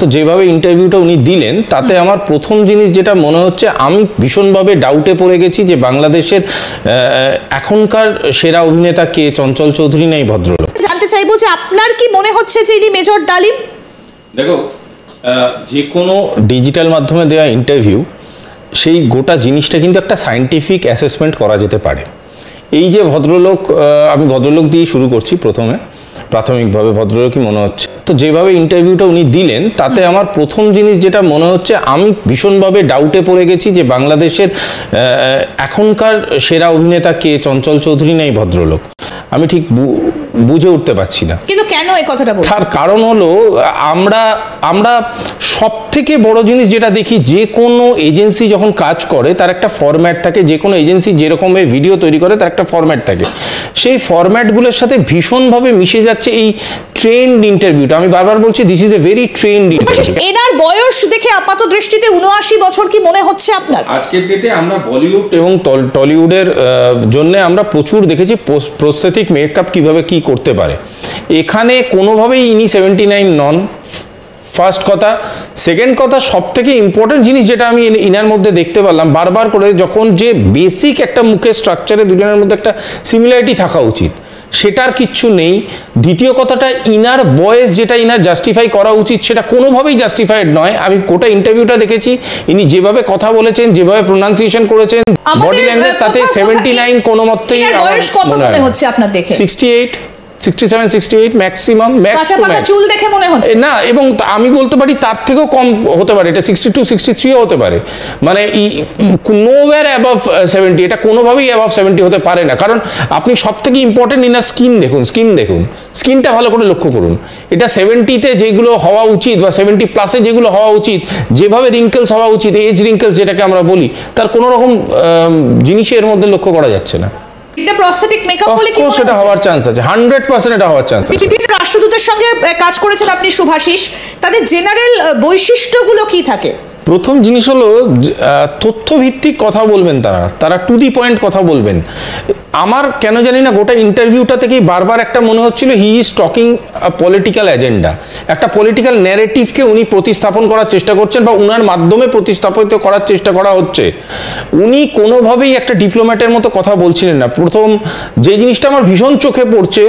তো যেভাবে ইন্টারভিউটা উনি দিলেন তাতে আমার প্রথম জিনিস যেটা মনে হচ্ছে, আমি ভীষণভাবে ডাউটে পড়ে গেছি যে বাংলাদেশের এখনকার সেরা অভিনেতা কে, চঞ্চল চৌধুরী না এই ভদ্রলোক। জানতে চাইবো যে আপনার কি মনে হচ্ছে যে ইনি মেজর ডালিম? দেখো, যে কোনো ডিজিটাল মাধ্যমে দেওয়া ইন্টারভিউ, সেই গোটা জিনিসটা কিন্তু একটা সায়েন্টিফিক অ্যাসেসমেন্ট করা যেতে পারে। এই যে ভদ্রলোক, আমি ভদ্রলোক দিয়ে শুরু করছি প্রথমে, প্রাথমিকভাবে ভদ্রলোকই মনে হচ্ছে। তো যেভাবে ইন্টারভিউটা উনি দিলেন তাতে আমার প্রথম জিনিস যেটা মনে হচ্ছে, আমি ভীষণভাবে ডাউটে পড়ে গেছি যে বাংলাদেশের এখনকার সেরা অভিনেতা কে, চঞ্চল চৌধুরী না এই ভদ্রলোক। আমি ঠিক বুঝে উঠতে পারছি না। কিন্তু কেন এই কথাটা বলছেন? তার কারণ হলো, আমরা সব থেকে বড় জিনিস যেটা দেখি, যে কোনো এজেন্সি যখন কাজ করে তার একটা ফরম্যাট থাকে। যে কোনো এজেন্সি যেরকমভাবে ভিডিও তৈরি করে তার একটা ফরম্যাট থাকে। সেই ফরম্যাটগুলোর সাথে ভীষণভাবে মিশে যাচ্ছে এই ট্রেন্ড ইন্টারভিউটা। আমি বারবার বলছি, this is a very trend interview. এনার বয়স দেখে আপাত দৃষ্টিতে 79 বছর কি মনে হচ্ছে আপনার? আজকের ডেটে আমরা বলিউড এবং টলিউডের জন্য আমরা প্রচুর দেখেছি প্রস্থেটিক মেকআপ কিভাবে কি করতে পারে। এখানে কোনোভাবেই ইনি 79 নন, ফার্স্ট কথা। সেকেন্ড কথা, সব থেকে ইম্পর্টেন্ট জিনিস যেটা আমি ইনার মধ্যে দেখতে পারলাম বারবার করে, যখন যে বেসিক একটা মুখের স্ট্রাকচারে দুজনের মধ্যে একটা সিমিলারিটি থাকা উচিত, সেটার কিচ্ছু নেই। দ্বিতীয় কথাটা, ইনার বয়েস যেটা ইনার জাস্টিফাই করা উচিত সেটা কোনোভাবেই জাস্টিফাইড নয়। আমি গোটা ইন্টারভিউটা দেখেছি, ইনি যেভাবে কথা বলেছেন, যেভাবে প্রোনাউন্সিয়েশন করেছেন, বডি ল্যাঙ্গুয়েজ, তাতে 79 কোনো মতেই বয়স কত মনে হচ্ছে আপনার দেখে? 68, 67, 68 ম্যাক্সিমাম, চুল দেখে মনে হচ্ছে না। এবং আমি বলতে পারি তার থেকেও কম হতে পারে, এটা 62, 63 হতে পারে। মানে নোওয়্যার অ্যাবভ 70, এটা কোনোভাবেই অ্যাবভ 70 হতে পারে না। কারণ আপনি সব থেকে ইম্পর্টেন্ট ইনার স্কিন দেখুন, স্কিনটা ভালো করে লক্ষ্য করুন। এটা 70-তে যেগুলো হওয়া উচিত বা 70+ যেগুলো হওয়া উচিত, যেভাবে রিঙ্কেলস হওয়া উচিত, এজ রিঙ্কেলস যেটাকে আমরা বলি, তার কোনো রকম জিনিসই এর মধ্যে লক্ষ্য করা যাচ্ছে না। এটা প্রস্থেটিক মেকআপ বলে কি মনে সেটা হওয়ার চান্স আছে, 100% এটা হওয়ার চান্স আছে। রাষ্ট্রদূতের সঙ্গে কাজ করেছেন আপনি শুভাশিস, তাদের জেনারেল বৈশিষ্ট্যগুলো কি থাকে? প্রথম জিনিস হলো, তথ্যভিত্তিক কথা বলবেন তারা টু দি পয়েন্ট কথা বলবেন। আমার কেন জানি না গোটা ইন্টারভিউটা থেকেই বারবার একটা মনে হচ্ছিল, he is talking political agenda. একটা পলিটিক্যাল ন্যারেটিভকে উনি প্রতিস্থাপন করার চেষ্টা করছেন, বা উনার মাধ্যমে প্রতিস্থাপিত করার চেষ্টা করা হচ্ছে। উনি কোনোভাবেই একটা ডিপ্লোম্যাটের মতো কথা বলছিলেন না। প্রথম যে জিনিসটা আমার ভীষণ চোখে পড়ছে,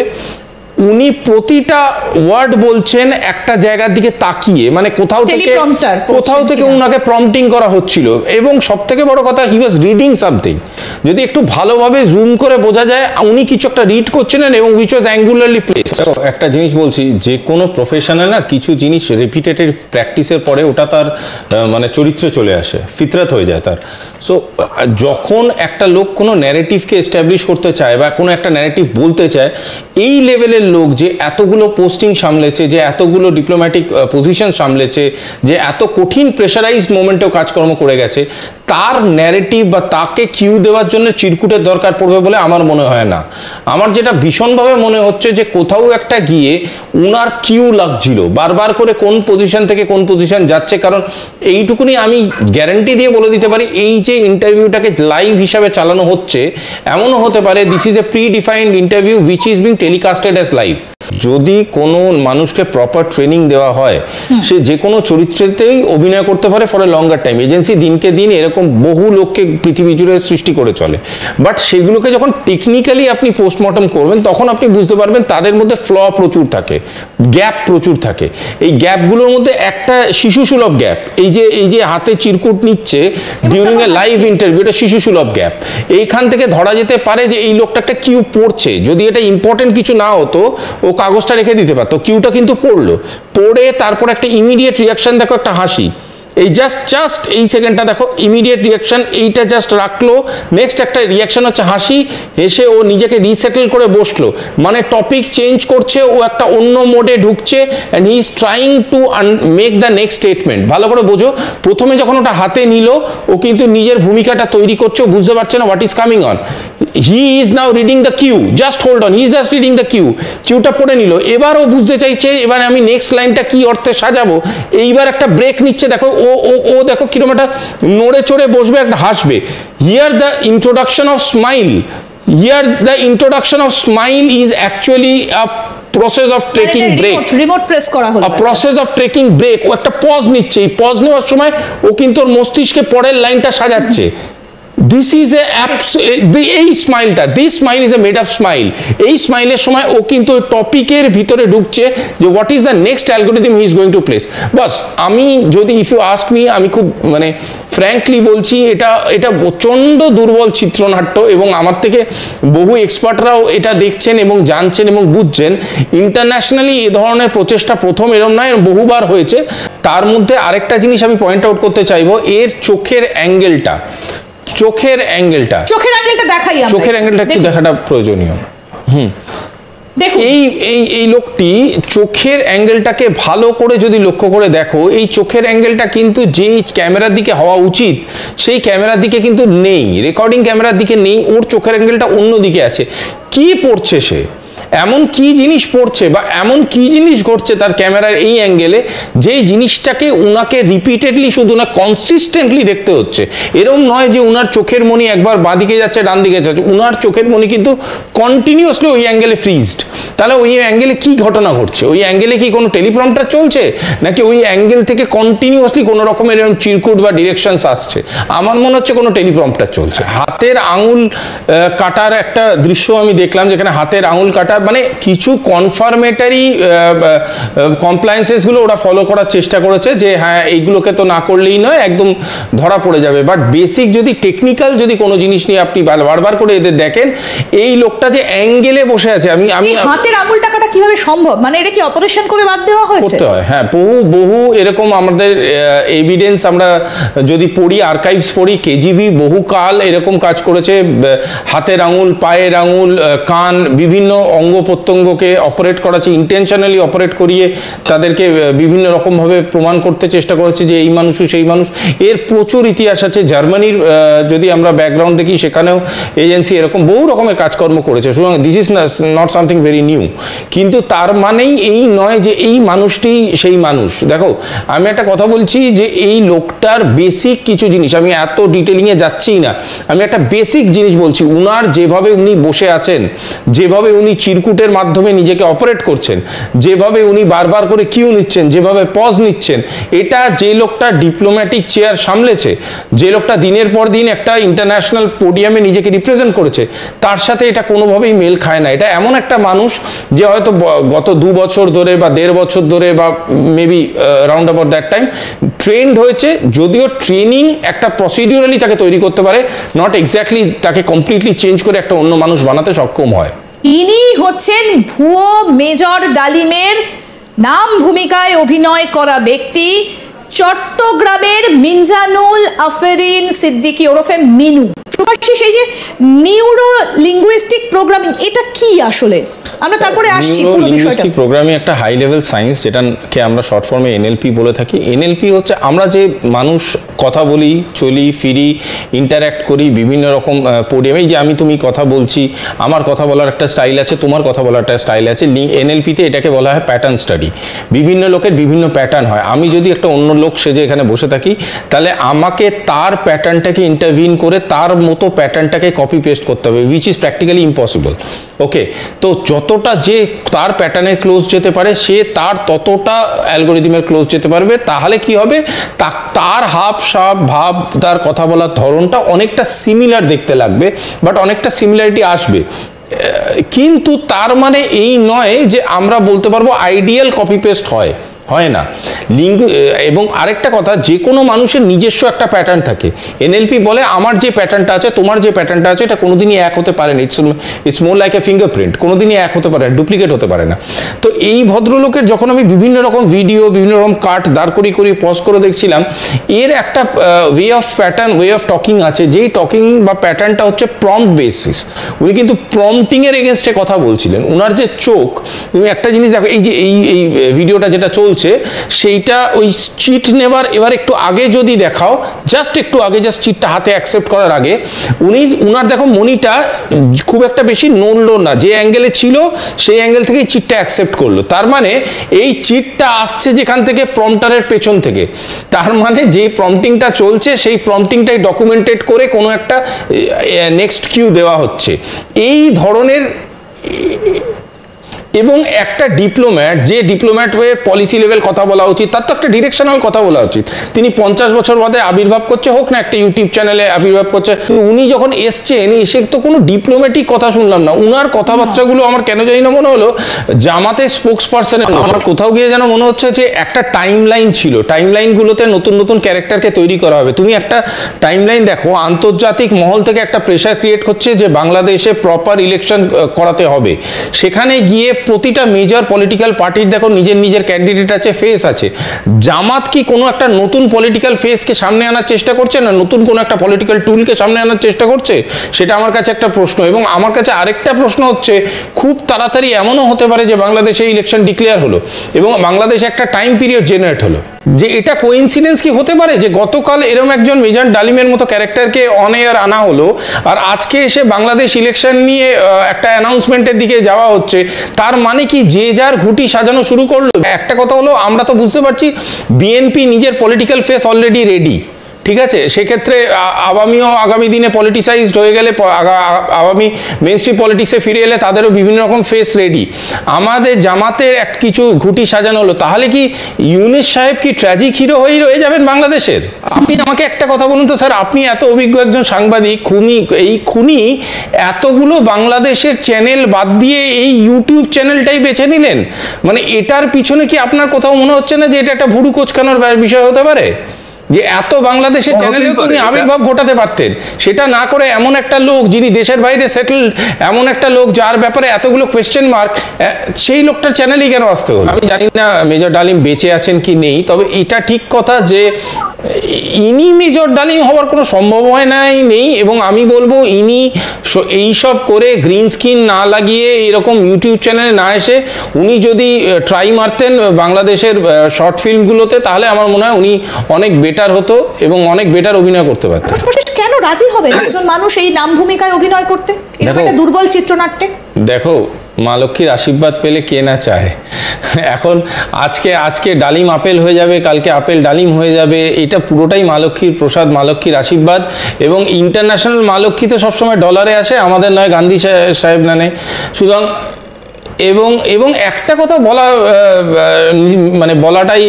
উনি প্রতিটা ওয়ার্ড বলছেন একটা জায়গার দিকে তাকিয়ে, মানে কোথাও থেকে উনাকে প্রম্পটিং করা হচ্ছিল। এবং সব থেকে বড় কথা, হি ওয়াজ রিডিং সামথিং। যদি একটু ভালোভাবে জুম করে বোঝা যায় উনি কিছু একটা রিড করছিলেন, এবং উইচ ওয়াজ অ্যাঙ্গুলারলি প্লেসড। একটা জিনিস বলছি, যে কোনো প্রফেশনে না কিছু জিনিস রিপিটেটিভ প্র্যাকটিসের পরে ওটা তার মানে চরিত্রে চলে আসে, ফিতরত হয়ে যায় তার। সো যখন একটা লোক কোনো ন্যারেটিভকে এস্টাবলিশ করতে চায় বা কোনো একটা ন্যারেটিভ বলতে চায়, এই লেভেলের লোক যে এতগুলো পোস্টিং সামলেছে, যে এতগুলো ডিপ্লোম্যাটিক পজিশন সামলেছে, যে এত কঠিন প্রেশারাইজড মোমেন্টেও কাজকর্ম করে গেছে, তার ন্যারেটিভ বা তাকে কিউ দেওয়ার জন্য চিরকুটের দরকার পড়বে বলে আমার মনে হয় না। আমার যেটা ভীষণভাবে মনে হচ্ছে যে কোথাও একটা গিয়ে উনার কিউ লাগছিল বারবার করে, কোন পজিশন থেকে কোন পজিশন যাচ্ছে। কারণ এইটুকুনি আমি গ্যারান্টি দিয়ে বলে দিতে পারি, এই যে ইন্টারভিউটাকে লাইভ হিসাবে চালানো হচ্ছে, এমনও হতে পারে this is a pre defined interview which is being টেলিকাস্টেড as live. যদি কোনো মানুষকে প্রপার ট্রেনিং দেওয়া হয়, সে যে কোনো চরিত্রেতেই অভিনয় করতে পারে for a longer time. Agency দিনকে দিন এরকম বহু লোককে পৃথিবী জুড়ে সৃষ্টি করে চলে, বাট সেগুলোকে যখন টেকনিক্যালি আপনি পোস্টমর্টম করবেন, তখন আপনি বুঝতে পারবেন তাদের মধ্যে ফ্ল প্রচুর থাকে, গ্যাপ প্রচুর থাকে। এই গ্যাপগুলোর মধ্যে একটা শিশুসুলভ গ্যাপ, এই যে হাতে চিরকুট নিচ্ছে ডিউরিং এ লাইভ ইন্টারভিউ, এটা শিশুসুলভ গ্যাপ। এইখান থেকে ধরা যেতে পারে যে এই লোকটা একটা কিউ পড়ছে। যদি এটা ইম্পর্টেন্ট কিছু না হতো, ও কাগজটা রেখে দিতে পারতো, কিউটা কিন্তু পড়লো, পড়ে তারপর একটা ইমিডিয়েট রিয়াকশন, দেখো একটা হাসি, এই জাস্ট এই সেকেন্ডটা দেখো, ইমিডিয়েট রিয়াকশন, এইটা জাস্ট রাখলো, নেক্সট একটা রিয়াকশন হচ্ছে হাসি, হেসে ও নিজেকে রিসেটেল করে বসলো, মানে টপিক চেঞ্জ করছে, ও একটা অন্য মোডে ঢুকছে, and he is trying to make the next statement. ভালো করে বোঝো, প্রথমে যখন ওটা হাতে নিল, ও কিন্তু নিজের ভূমিকাটা তৈরি করছে, ও বুঝতে পারছে না what is coming on. He is now reading the cue, just hold on, he is just reading the কিউটা পড়ে নিল। এবার ও বুঝতে চাইছে এবার আমি নেক্সট লাইনটা কি অর্থে সাজাবো। এইবার একটা ব্রেক নিচ্ছে, দেখো ও দেখো কিরকম একটা নড়ে চড়ে বসবে, একটা হাসবে। Here the introduction of smile, is actually a process of taking break, remote press করা হলো, প্রসেস অফ টেকিং ব্রেক, ও একটা পজ নিচ্ছে, এই পজ নেওয়ার সময় ও কিন্তু ওর মস্তিষ্কে পরের লাইনটা সাজাচ্ছে। দিস ইজ এই স্মাইলটা, this smile is a made up smile. এই স্মাইলের সময় ও কিন্তু ওই টপিকের ভিতরে ঢুকছে যে what is the next algorithm he is going to place. বাস আমি যদি ইফ ইউ আস্ক মি, আমি খুব মানে ফ্র্যাঙ্কলি বলছি, এটা প্রচণ্ড দুর্বল চিত্রনাট্য, এবং আমার থেকে বহু এক্সপার্টরাও এটা দেখছেন এবং জানছেন এবং বুঝছেন। ইন্টারন্যাশনালি এ ধরনের প্রচেষ্টা প্রথম এরম নয়, বহুবার হয়েছে। তার মধ্যে আরেকটা জিনিস আমি পয়েন্ট আউট করতে চাইবো, এর চোখের অ্যাঙ্গেলটা দেখাই, চোখের অ্যাঙ্গেলটা একটু দেখাটা প্রয়োজনীয়। এই লোকটি চোখের অ্যাঙ্গেলটাকে ভালো করে যদি লক্ষ্য করে দেখো, এই চোখের অ্যাঙ্গেলটা কিন্তু যেই ক্যামেরার দিকে হওয়া উচিত সেই ক্যামেরার দিকে কিন্তু নেই, রেকর্ডিং ক্যামেরার দিকে নেই, ওর চোখের অ্যাঙ্গেলটা অন্য দিকে আছে। কি পড়ছে সে, এমন কি জিনিস পড়ছে বা এমন কি জিনিস ঘটছে তার ক্যামেরার এই অ্যাঙ্গেলে, যেই জিনিসটাকে উনাকে রিপিটেডলি শুধু না কনসিস্টেন্টলি দেখতে হচ্ছে। এরকম নয় যে উনার চোখের মনি একবার বাঁদিকে যাচ্ছে ডান দিকে যাচ্ছে, উনার চোখের মনি কিন্তু কন্টিনিউয়াসলি ওই অ্যাঙ্গেলে ফ্রিজড। তাহলে ওই অ্যাঙ্গেলে কি ঘটনা ঘটছে, ওই অ্যাঙ্গেলে কি কোনো টেলিপ্রম্পটার চলছে, নাকি ওই অ্যাঙ্গেল থেকে কন্টিনিউয়াসলি কোনো রকমের এরকম চিরকুট বা ডিরেকশনস আসছে? আমার মনে হচ্ছে কোনো টেলিপ্রম্পটার চলছে। হাতের আঙুল কাটার একটা দৃশ্য আমি দেখলাম, যেখানে হাতের আঙুল কাটা মানে কিছু কনফার্মেটারি কমপ্লায়েন্সেসগুলো ওরা ফলো করার চেষ্টা করেছে, যে হ্যাঁ এইগুলোকে তো না করলেই নয়, একদম ধরা পড়ে যাবে। বাট বেসিক যদি টেকনিক্যাল যদি কোনো জিনিস নিয়ে আপনি বারবার করে এদের দেখেন, এই লোকটা যে অ্যাঙ্গেলে বসে আছে, আমি হাতের আঙুলটা কাটা কিভাবে সম্ভব? মানে এটা কি অপারেশন করে বাদ দেওয়া হয়েছে? করতে হয়, হ্যাঁ, বহু এরকম আমাদের এভিডেন্স আমরা যদি পড়ি, আর্কাইভস পড়ি, কেজিবি বহুকাল এরকম কাজ করেছে। হাতের আঙুল, পায়ের আঙুল, কান, বিভিন্ন অঙ্গ প্রত্যঙ্গকে অপারেট করাচ্ছে, ইন্টেনশনালি অপারেট করিয়ে তাদেরকে বিভিন্ন রকমভাবে প্রমাণ করতে চেষ্টা করেছে যে এই মানুষও সেই মানুষ। এর প্রচুর ইতিহাস আছে। জার্মানির যদি আমরা ব্যাকগ্রাউন্ড দেখি, সেখানেও এজেন্সি এরকম বহু রকমের কাজকর্ম করেছে। সুতরাং this is not something very new. কিন্তু তার মানেই এই নয় যে এই মানুষটি সেই মানুষ। দেখো, আমি একটা কথা বলছি যে এই লোকটার বেসিক কিছু জিনিস, আমি এত ডিটেলিংয়ে যাচ্ছি না, আমি একটা বেসিক জিনিস বলছি। উনার যেভাবে উনি বসে আছেন, যেভাবে উনি চিরকুটের মাধ্যমে নিজেকে অপারেট করছেন, যেভাবে উনি বারবার করে কিউ নিচ্ছেন, যেভাবে পজ নিচ্ছেন, এটা যে লোকটা ডিপ্লোম্যাটিক চেয়ার সামলেছে, যে লোকটা দিনের পর দিন একটা ইন্টারন্যাশনাল পোডিয়ামে নিজেকে রিপ্রেজেন্ট করেছে, তার সাথে এটা কোনোভাবেই মেল খায় না। এটা এমন একটা মানুষ যে হয়তো গত 2 বছর ধরে বা 1.5 বছর ধরে বা maybe round about that time trend হয়েছে। যদিও ট্রেনিং একটা প্রসিডিউরালি তাকে তৈরি করতে পারে, নট এক্স্যাক্টলি তাকে কমপ্লিটলি চেঞ্জ করে একটা অন্য মানুষ বানাতে সক্ষম হয়। ইনি হচ্ছেন ভুয়ো মেজর ডালিমের নাম ভূমিকায় অভিনয় করা ব্যক্তি, চট্টগ্রামের মিনজানুল আফেরিন সিদ্দিকী ওরফে মিনু। সুভাষিস, এই যে নিউরো লিঙ্গুইস্টিক প্রোগ্রামিং, এটা কি আসলে? আমরা তারপরে আসছি পুরো বিষয়টা। প্রোগ্রামিং একটা হাই লেভেল সায়েন্স, যেটাকে আমরা শর্ট ফর্মে এনএলপি বলে থাকি। এনএলপি হচ্ছে আমরা যে মানুষ কথা বলি, চলি ফিরি, ইন্টারঅ্যাক্ট করি বিভিন্ন রকম পোডিয়ামে, যে আমি তুমি কথা বলছি, আমার কথা বলার একটা স্টাইল আছে, তোমার কথা বলার একটা স্টাইল আছে। এনএলপিতে এটাকে বলা হয় প্যাটার্ন স্টাডি। বিভিন্ন লোকের বিভিন্ন প্যাটার্ন হয়। আমি যদি একটা অন্য লোক সেজে এখানে বসে থাকি, তাহলে আমাকে তার প্যাটার্নটাকে ইন্টারভিন করে তার মতো প্যাটার্নটাকে কপি পেস্ট করতে হবে, উইচ ইজ প্র্যাকটিক্যালি ইম্পসিবল। ওকে, তো যতটা যে তার প্যাটার্নের ক্লোজ যেতে পারে, সে তার ততটা অ্যালগোরিদমের ক্লোজ যেতে পারবে। তাহলে কি হবে, তার হাব সাব ভাব, তার কথা বলার ধরনটা অনেকটা সিমিলার দেখতে লাগবে, বাট অনেকটা সিমিলারিটি আসবে। কিন্তু তার মানে এই নয় যে আমরা বলতে পারবো আইডিয়াল কপি পেস্ট হয় না। এবং আরেকটা কথা, যে কোনো মানুষের নিজস্ব একটা প্যাটার্ন থাকে। এনএলপি বলে আমার যে প্যাটার্নটা আছে, তোমার যে প্যাটার্নটা আছে, এটা কোনোদিনই এক হতে পারে না। It's more like a fingerprint, কোনোদিনই এক হতে পারে না, ডুপ্লিকেট হতে পারে না। তো এই ভদ্রলোকের যখন আমি বিভিন্ন রকম ভিডিও, বিভিন্ন রকম কাট দাঁড় করিয়ে পজ করে দেখছিলাম, এর একটা way of pattern, way of talking আছে, যেই টকিং বা প্যাটার্নটা হচ্ছে প্রম্পট বেসিস। উনি কিন্তু প্রম্পটিংয়ের এগেনস্টে কথা বলছিলেন। উনার যে চোখ, তুমি একটা জিনিস দেখো, এই যে এই ভিডিওটা যেটা চলছে, সেইটা ওই চিট নেবার এবার একটু আগে যদি দেখাও, জাস্ট একটু আগে, জাস্ট চিটটা হাতে অ্যাকসেপ্ট করার আগে উনার দেখো মনিটা খুব একটা বেশি নড়লো না, যে অ্যাঙ্গেলে ছিল সেই অ্যাঙ্গেল থেকেই চিটটা অ্যাকসেপ্ট করলো। তার মানে এই চিটটা আসছে যেখান থেকে, প্রম্পটারের পেছন থেকে। তার মানে যে প্রম্পটিংটা চলছে, সেই প্রম্পটিংটাই ডকুমেন্টেড করে কোনো একটা নেক্সট কিউ দেওয়া হচ্ছে। এই ধরনের এবং একটা ডিপ্লোম্যাট, যে ডিপ্লোম্যাট হয়ে পলিসি লেভেল কথা বলা উচিত, তার তো একটা ডিরেকশনাল কথা বলা উচিত। তিনি 50 বছর বাদে আবির্ভাব করছে, হোক না একটা ইউটিউব চ্যানেলে আবির্ভাব করছে, উনি যখন এসছেন এসে তো কোনো ডিপ্লোম্যাটিক কথা শুনলাম না। উনার কথাবার্তাগুলো আমার কেন জানি না মনে হলো জামাতের স্পোক্স পার্সনের। আমার কোথাও গিয়ে যেন মনে হচ্ছে যে একটা টাইম লাইন ছিল, টাইম লাইনগুলোতে নতুন নতুন ক্যারেক্টারকে তৈরি করা হবে। তুমি একটা টাইম লাইন দেখো, আন্তর্জাতিক মহল থেকে একটা প্রেশার ক্রিয়েট হচ্ছে যে বাংলাদেশে প্রপার ইলেকশন করাতে হবে। সেখানে গিয়ে প্রতিটা মেজর পলিটিক্যাল পার্টির দেখো নিজের নিজের ক্যান্ডিডেট আছে, ফেস আছে। জামাত কি কোনো একটা নতুন পলিটিক্যাল ফেসকে সামনে আনার চেষ্টা করছে না, নতুন কোনো একটা পলিটিক্যাল টুলকে সামনে আনার চেষ্টা করছে? সেটা আমার কাছে একটা প্রশ্ন। এবং আমার কাছে আরেকটা প্রশ্ন হচ্ছে, খুব তাড়াতাড়ি এমনও হতে পারে যে বাংলাদেশে ইলেকশন ডিক্লেয়ার হলো এবং বাংলাদেশে একটা টাইম পিরিয়ড জেনারেট হলো। যে এটা কোইন্সিডেন্স কি হতে পারে যে গতকাল এরকম একজন মেজর ডালিমের মতো ক্যারেক্টারকে অন এয়ার আনা হলো, আর আজকে এসে বাংলাদেশ ইলেকশন নিয়ে একটা অ্যানাউন্সমেন্টের দিকে যাওয়া হচ্ছে? তার মানে কি যে যার ঘুঁটি সাজানো শুরু করলো? একটা কথা হলো, আমরা তো বুঝতে পারছি বিএনপি নিজের পলিটিক্যাল ফেস অলরেডি রেডি, ঠিক আছে? সেক্ষেত্রে আওয়ামীও আগামী দিনে পলিটিসাইজড হয়ে গেলে, আওয়ামী মেইনস্ট্রিম পলিটিক্সে ফিরে এলে তাদেরও বিভিন্ন রকম ফেস রেডি। আমাদের জামাতের কিছু ঘুঁটি সাজানো হলো, তাহলে কি ইউনূস সাহেব কি ট্র্যাজিক হিরো হয়েই রয়ে যাবেন বাংলাদেশের? আপনি আমাকে একটা কথা বলুন তো স্যার, আপনি এত অভিজ্ঞ একজন সাংবাদিক, খুনি এতগুলো বাংলাদেশের চ্যানেল বাদ দিয়ে এই ইউটিউব চ্যানেলটাই বেছে নিলেন, মানে এটার পিছনে কি আপনার কোথাও মনে হচ্ছে না যে এটা একটা ভুরু কোচকানোর বিষয় হতে পারে? যে এত বাংলাদেশের চ্যানেলেও তিনি আবির্ভাব ঘটাতে পারতেন, সেটা না করে এমন একটা লোক যিনি দেশের বাইরে সেটেলড, এমন একটা লোক যার ব্যাপারে এতগুলো কোয়েশ্চেন মার্ক, সেই লোকটার চ্যানেলই কেন আসতে হলো? আমি জানি না মেজর ডালিম বেঁচে আছেন কি নেই, তবে এটা ঠিক কথা যে ইনি মেজর ডালিম হওয়ার কোনো সম্ভাবনাই নেই। এবং আমি বলবো ইনি এইসব করে গ্রিন স্ক্রিন না লাগিয়ে এরকম ইউটিউব চ্যানেলে না এসে উনি যদি ট্রাই মারতেন বাংলাদেশের শর্ট ফিল্মগুলোতে, তাহলে আমার মনে হয় উনি অনেক বেটার হতো এবং অনেক বেটার অভিনয় করতে পারতেন। কেন রাজি হবে একজন মানুষ এই নাম ভূমিকায় অভিনয় করতে, এরকম একটা দুর্বল চিত্রনাট্যে? দেখো, মা লক্ষ্মীর আশীর্বাদ পেলে কে না চায়। এখন আজকে ডালিম আপেল হয়ে যাবে, কালকে আপেল ডালিম হয়ে যাবে, এটা পুরোটাই মা লক্ষ্মীর প্রসাদ, মা লক্ষ্মীর আশীর্বাদ। এবং ইন্টারন্যাশনাল মা লক্ষ্মী তো সবসময় ডলারে আসে, আমাদের নয় গান্ধী সাহেব না নেই। সুতরাং এবং একটা কথা বলাটাই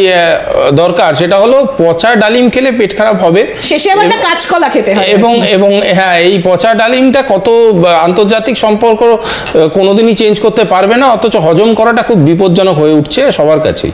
দরকার, সেটা হলো পচা ডালিম খেলে পেট খারাপ হবে, শেষে আবার একটা কাঁচকলা খেতে হয়। এবং হ্যাঁ, এই পচা ডালিমটা কত আন্তর্জাতিক সম্পর্ক কোনোদিনই চেঞ্জ করতে পারবে না, অথচ হজম করাটা খুব বিপজ্জনক হয়ে উঠছে সবার কাছেই।